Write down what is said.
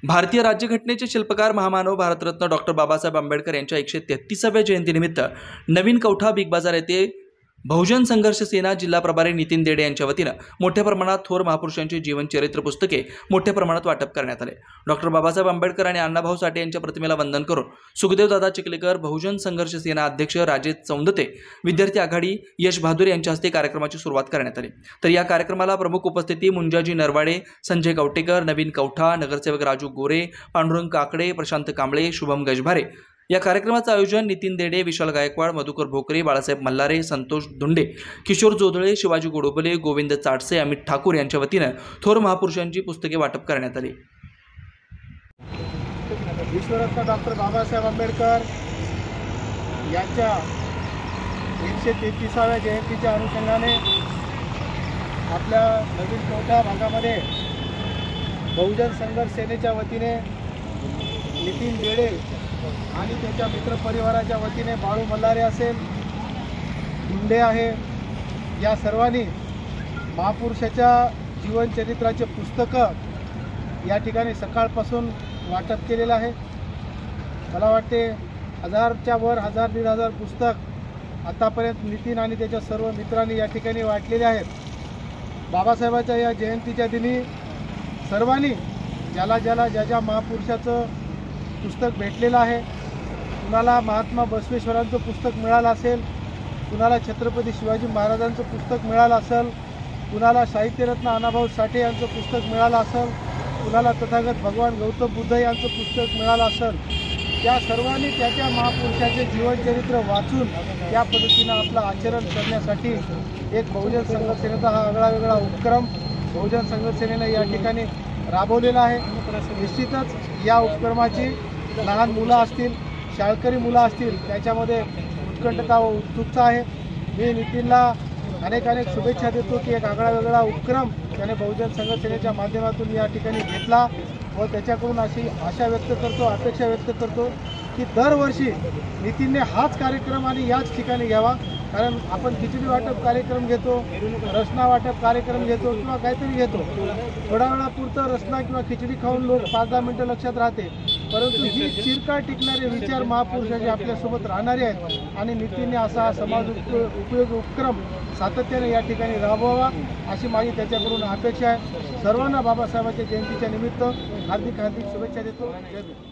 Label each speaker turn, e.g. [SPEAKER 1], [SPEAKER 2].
[SPEAKER 1] भारतीय राज्यघटनेचे शिल्पकार महामानव भारतरत्न डॉक्टर बाबासाहेब आंबेडकर यांच्या 133व्या जयंतीनिमित्त नवीन कौठा बिग बाजार येथे बहुजन संघर्ष सेना जिल्हा प्रभारी नितीन देडे यांच्या वतीने मोठ्या प्रमाणात थोर महापुरुषांची जीवनचरित्र पुस्तके मोठ्या प्रमाणात वाटप करण्यात आले। डॉक्टर बाबासाहेब आंबेडकर आणि अण्णाभाऊ साठे यांच्या प्रतिमेला वंदन करून सुखदेवदादा चिखलीकर, बहुजन संघर्ष सेना अध्यक्ष राजेश चौंदते, विद्यार्थी आघाडी यश बहादूर यांच्या हस्ते कार्यक्रमाची सुरुवात करण्यात आली। तर या कार्यक्रमाला प्रमुख उपस्थिती मुंजाजी नरवाडे, संजय कवटेकर, नवीन कौठा, नगरसेवक राजू गोरे, पांडुरंग काकडे, प्रशांत कांबळे, शुभम गजभारे। या कार्यक्रमाचे आयोजन नितीन देडे, विशाल गायकवाड, मधुकर भोकरे, बाळासाहेब मल्हारे, संतोष धुंडे, किशोर जोदळे, शिवाजी गोडबोले, गोविंद चाटसे, अमित ठाकूर यांच्या वतीने थोर महापुरुषांची पुस्तके वाटप करण्यात आली।
[SPEAKER 2] विश्वरत्न डॉक्टर बाबासाहेब आंबेडकर यांच्या 133व्या जयंतीच्या अनुषंगाने आपल्या नवीन कौठा भागामध्ये बहुजन संघर्ष सेनेच्या वतीने नितीन देडे आणि त्याच्या मित्रपरिवाराच्या वतीने बाळू मल्हारे असेल, धुंडे आहे, या सर्वांनी महापुरुषाच्या जीवनचरित्राचे पुस्तकं या ठिकाणी सकाळपासून वाटप केलेलं आहे। मला वाटते 1000च्या वर 1000-1500 पुस्तक आतापर्यंत नितीन आणि त्याच्या सर्व मित्रांनी या ठिकाणी वाटलेले आहेत। बाबासाहेबांच्या या जयंतीच्या दिनी सर्वांनी ज्या महापुरुषाचं पुस्तक भेटलेलं आहे, कुणाला महात्मा बसवेश्वरांचं पुस्तक मिळालं असेल, कुणाला छत्रपती शिवाजी महाराजांचं पुस्तक मिळालं असेल, कुणाला साहित्यरत्न अण्णाभाऊ साठे यांचं पुस्तक मिळालं असेल, कुणाला तथागत भगवान गौतम बुद्ध यांचं पुस्तक मिळालं असेल, त्या सर्वांनी त्या महापुरुषाचे जीवनचरित्र वाचून त्या पद्धतीनं आपलं आचरण करण्यासाठी एक बहुजन संघर्ष सेनेचा हा आगळा उपक्रम बहुजन संघर्ष सेनेनं या ठिकाणी राबवलेला आहे। निश्चितच या उपक्रमाची लहान मुलं असतील, शाळकरी मुलं असतील, त्याच्यामध्ये उत्कंठता व उत्सुकता आहे। मी नितीनला अनेक शुभेच्छा देतो की एक आगळा उपक्रम त्याने बहुजन संघर्ष सेनेच्या माध्यमातून या ठिकाणी घेतला व त्याच्याकडून अशी आशा व्यक्त करतो, अपेक्षा व्यक्त करतो की दरवर्षी नितीनने हाच कार्यक्रम आणि याच ठिकाणी घ्यावा। कारण आपण खिचडी वाटप कार्यक्रम घेतो, रसना वाटप कार्यक्रम घेतो किंवा काहीतरी घेतो, थोड्या वेळापुरतं रसना किंवा खिचडी खाऊन लोक 5-10 मिनटं लक्षात राहते, परंतु ही चिरकाळ टिकणारे विचार महापुरुषाचे आपल्यासोबत राहणारे आहेत आणि नितीनने असा हा समाज उपयोगी उपक्रम सातत्याने या ठिकाणी राबवावा अशी माझी त्याच्याकडून अपेक्षा आहे। सर्वांना बाबासाहेबांच्या जयंतीच्या निमित्त हार्दिक शुभेच्छा देतो। जय हिंद।